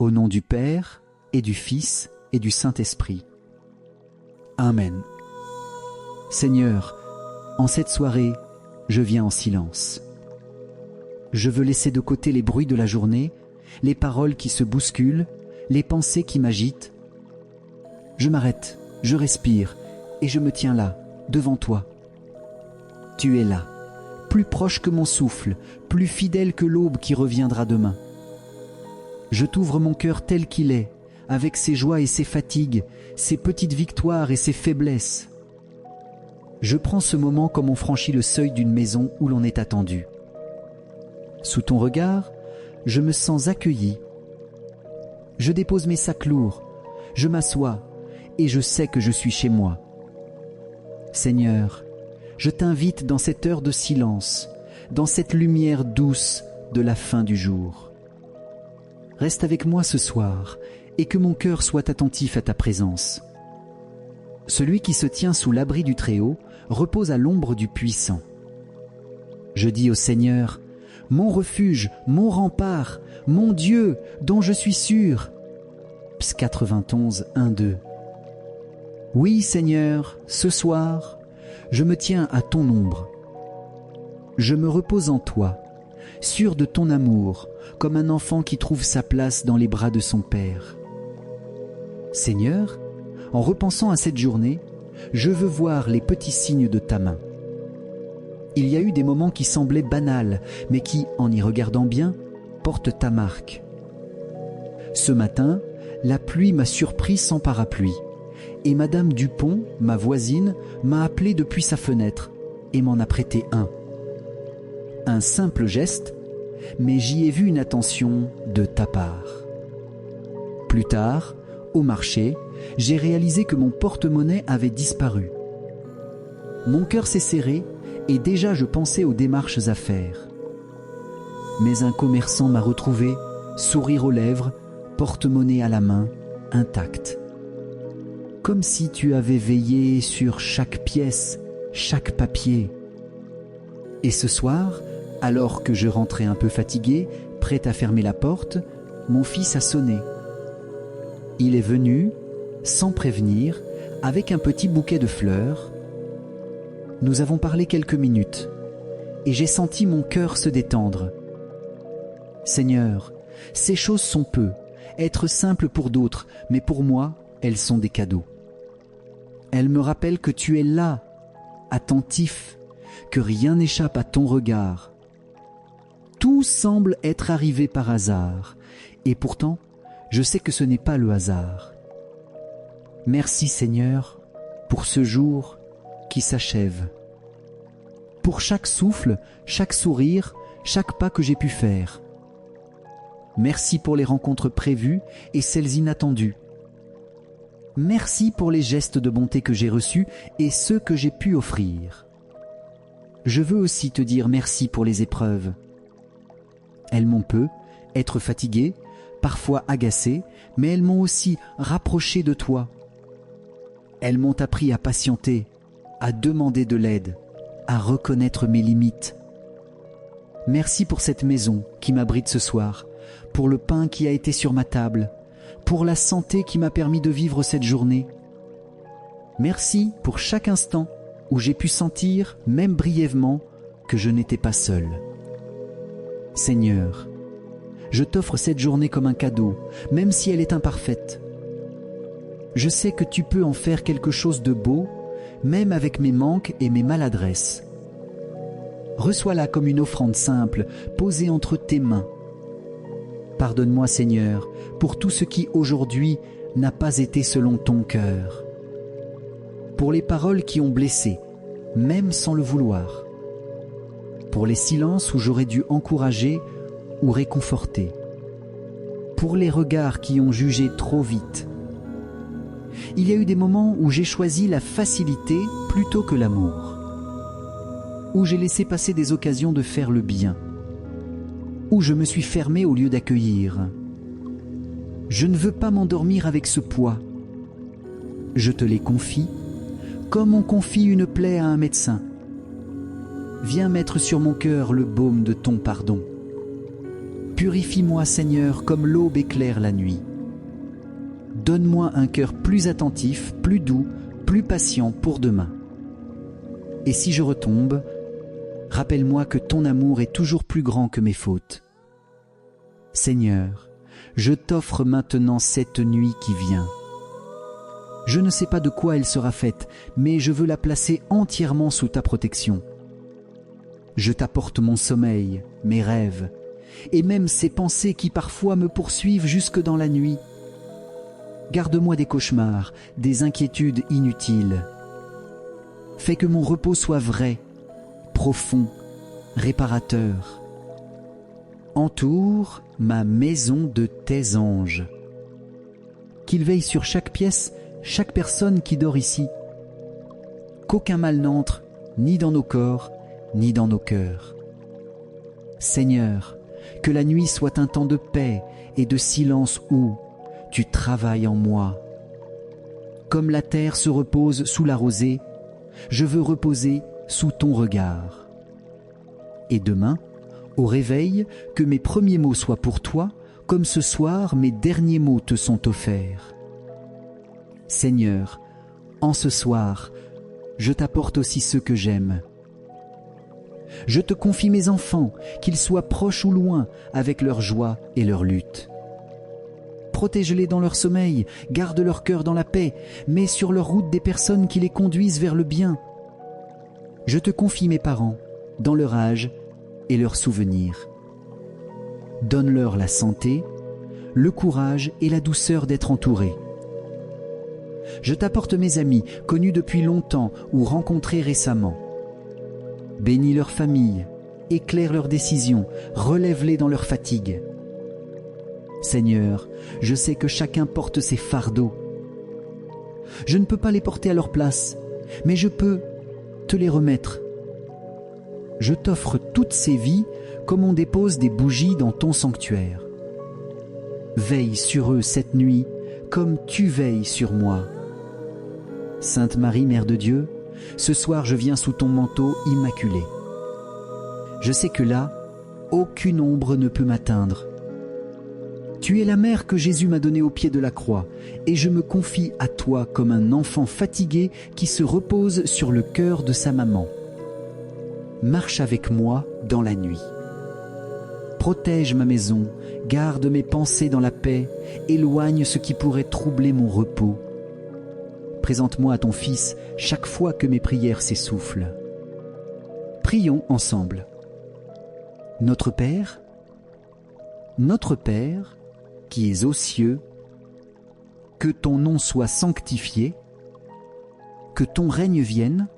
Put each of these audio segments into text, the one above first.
Au nom du Père, et du Fils, et du Saint-Esprit. Amen. Seigneur, en cette soirée, je viens en silence. Je veux laisser de côté les bruits de la journée, les paroles qui se bousculent, les pensées qui m'agitent. Je m'arrête, je respire, et je me tiens là, devant toi. Tu es là, plus proche que mon souffle, plus fidèle que l'aube qui reviendra demain. Je t'ouvre mon cœur tel qu'il est, avec ses joies et ses fatigues, ses petites victoires et ses faiblesses. Je prends ce moment comme on franchit le seuil d'une maison où l'on est attendu. Sous ton regard, je me sens accueilli. Je dépose mes sacs lourds, je m'assois et je sais que je suis chez moi. Seigneur, je t'invite dans cette heure de silence, dans cette lumière douce de la fin du jour. Reste avec moi ce soir et que mon cœur soit attentif à ta présence. Celui qui se tient sous l'abri du Très-Haut repose à l'ombre du Puissant. Je dis au Seigneur, mon refuge, mon rempart, mon Dieu, dont je suis sûr. Ps 91, 1, 2. Oui, Seigneur, ce soir, je me tiens à ton ombre. Je me repose en toi, sûr de ton amour, comme un enfant qui trouve sa place dans les bras de son Père. Seigneur, en repensant à cette journée, je veux voir les petits signes de ta main. Il y a eu des moments qui semblaient banals, mais qui, en y regardant bien, portent ta marque. Ce matin, la pluie m'a surpris sans parapluie, et Madame Dupont, ma voisine, m'a appelé depuis sa fenêtre et m'en a prêté un. Un simple geste, mais j'y ai vu une attention de ta part. Plus tard, au marché, j'ai réalisé que mon porte-monnaie avait disparu. Mon cœur s'est serré et déjà je pensais aux démarches à faire. Mais un commerçant m'a retrouvé, sourire aux lèvres, porte-monnaie à la main, intact. Comme si tu avais veillé sur chaque pièce, chaque papier. Et ce soir, alors que je rentrais un peu fatigué, prêt à fermer la porte, mon fils a sonné. Il est venu, sans prévenir, avec un petit bouquet de fleurs. Nous avons parlé quelques minutes, et j'ai senti mon cœur se détendre. Seigneur, ces choses sont peu, être simples pour d'autres, mais pour moi, elles sont des cadeaux. Elles me rappellent que tu es là, attentif, que rien n'échappe à ton regard. Tout semble être arrivé par hasard, et pourtant, je sais que ce n'est pas le hasard. Merci Seigneur pour ce jour qui s'achève. Pour chaque souffle, chaque sourire, chaque pas que j'ai pu faire. Merci pour les rencontres prévues et celles inattendues. Merci pour les gestes de bonté que j'ai reçus et ceux que j'ai pu offrir. Je veux aussi te dire merci pour les épreuves. Elles m'ont peu, être fatigué, parfois agacé, mais elles m'ont aussi rapproché de toi. Elles m'ont appris à patienter, à demander de l'aide, à reconnaître mes limites. Merci pour cette maison qui m'abrite ce soir, pour le pain qui a été sur ma table, pour la santé qui m'a permis de vivre cette journée. Merci pour chaque instant où j'ai pu sentir, même brièvement, que je n'étais pas seul. Seigneur, je t'offre cette journée comme un cadeau, même si elle est imparfaite. Je sais que tu peux en faire quelque chose de beau, même avec mes manques et mes maladresses. Reçois-la comme une offrande simple, posée entre tes mains. Pardonne-moi, Seigneur, pour tout ce qui aujourd'hui n'a pas été selon ton cœur. Pour les paroles qui ont blessé, même sans le vouloir. Pour les silences où j'aurais dû encourager ou réconforter. Pour les regards qui ont jugé trop vite. Il y a eu des moments où j'ai choisi la facilité plutôt que l'amour. Où j'ai laissé passer des occasions de faire le bien. Où je me suis fermé au lieu d'accueillir. Je ne veux pas m'endormir avec ce poids. Je te les confie, comme on confie une plaie à un médecin. Viens mettre sur mon cœur le baume de ton pardon. Purifie-moi, Seigneur, comme l'aube éclaire la nuit. Donne-moi un cœur plus attentif, plus doux, plus patient pour demain. Et si je retombe, rappelle-moi que ton amour est toujours plus grand que mes fautes. Seigneur, je t'offre maintenant cette nuit qui vient. Je ne sais pas de quoi elle sera faite, mais je veux la placer entièrement sous ta protection. Je t'apporte mon sommeil, mes rêves, et même ces pensées qui parfois me poursuivent jusque dans la nuit. Garde-moi des cauchemars, des inquiétudes inutiles. Fais que mon repos soit vrai, profond, réparateur. Entoure ma maison de tes anges. Qu'ils veillent sur chaque pièce, chaque personne qui dort ici. Qu'aucun mal n'entre, ni dans nos corps, ni dans nos cœurs. Seigneur, que la nuit soit un temps de paix et de silence où tu travailles en moi. Comme la terre se repose sous la rosée, je veux reposer sous ton regard. Et demain, au réveil, que mes premiers mots soient pour toi, comme ce soir mes derniers mots te sont offerts. Seigneur, en ce soir, je t'apporte aussi ceux que j'aime. Je te confie mes enfants, qu'ils soient proches ou loin, avec leur joie et leur lutte. Protège-les dans leur sommeil, garde leur cœur dans la paix, mets sur leur route des personnes qui les conduisent vers le bien. Je te confie mes parents, dans leur âge et leurs souvenirs. Donne-leur la santé, le courage et la douceur d'être entourés. Je t'apporte mes amis, connus depuis longtemps ou rencontrés récemment. Bénis leur famille, éclaire leurs décisions, relève-les dans leur fatigue. Seigneur, je sais que chacun porte ses fardeaux. Je ne peux pas les porter à leur place, mais je peux te les remettre. Je t'offre toutes ces vies comme on dépose des bougies dans ton sanctuaire. Veille sur eux cette nuit comme tu veilles sur moi. Sainte Marie, Mère de Dieu, ce soir je viens sous ton manteau immaculé. Je sais que là, aucune ombre ne peut m'atteindre. Tu es la mère que Jésus m'a donnée au pied de la croix, et je me confie à toi comme un enfant fatigué qui se repose sur le cœur de sa maman. Marche avec moi dans la nuit. Protège ma maison, garde mes pensées dans la paix, éloigne ce qui pourrait troubler mon repos. Présente-moi à ton Fils chaque fois que mes prières s'essoufflent. Prions ensemble. Notre Père, qui es aux cieux, que ton nom soit sanctifié, que ton règne vienne,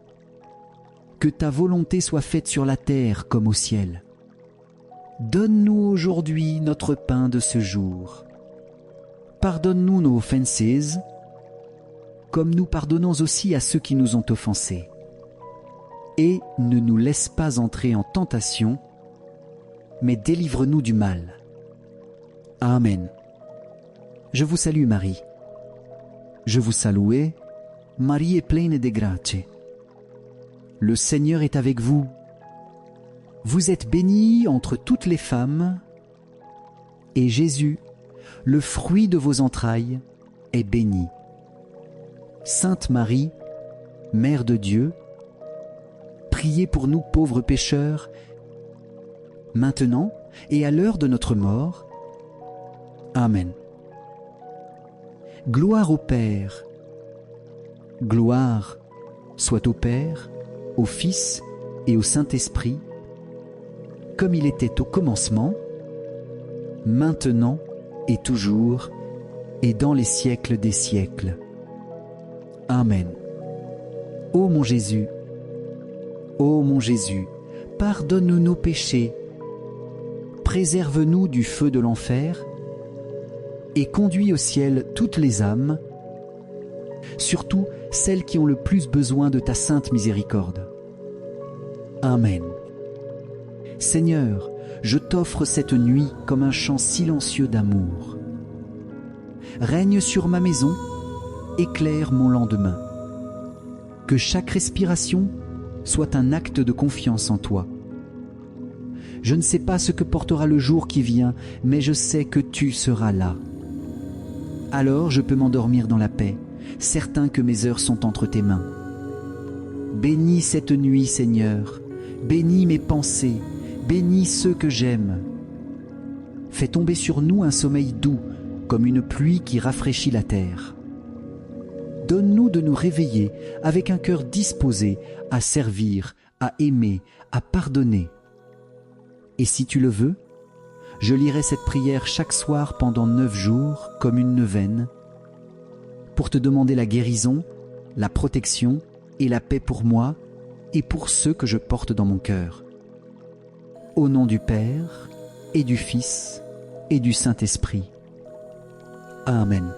que ta volonté soit faite sur la terre comme au ciel. Donne-nous aujourd'hui notre pain de ce jour. Pardonne-nous nos offenses, comme nous pardonnons aussi à ceux qui nous ont offensés. Et ne nous laisse pas entrer en tentation, mais délivre-nous du mal. Amen. Je vous salue Marie. Je vous salue, Marie est pleine de grâce. Le Seigneur est avec vous. Vous êtes bénie entre toutes les femmes, et Jésus, le fruit de vos entrailles, est béni. Sainte Marie, Mère de Dieu, priez pour nous pauvres pécheurs, maintenant et à l'heure de notre mort. Amen. Gloire au Père, gloire soit au Père, au Fils et au Saint-Esprit, comme il était au commencement, maintenant et toujours, et dans les siècles des siècles. Amen. Ô mon Jésus, pardonne-nous nos péchés, préserve-nous du feu de l'enfer, et conduis au ciel toutes les âmes, surtout celles qui ont le plus besoin de ta sainte miséricorde. Amen. Seigneur, je t'offre cette nuit comme un chant silencieux d'amour. Règne sur ma maison, éclaire mon lendemain. Que chaque respiration soit un acte de confiance en toi. Je ne sais pas ce que portera le jour qui vient, mais je sais que tu seras là. Alors je peux m'endormir dans la paix, certain que mes heures sont entre tes mains. Bénis cette nuit, Seigneur, bénis mes pensées, bénis ceux que j'aime. Fais tomber sur nous un sommeil doux, comme une pluie qui rafraîchit la terre. Donne-nous de nous réveiller avec un cœur disposé à servir, à aimer, à pardonner. Et si tu le veux, je lirai cette prière chaque soir pendant 9 jours comme une neuvaine, pour te demander la guérison, la protection et la paix pour moi et pour ceux que je porte dans mon cœur. Au nom du Père et du Fils et du Saint-Esprit. Amen.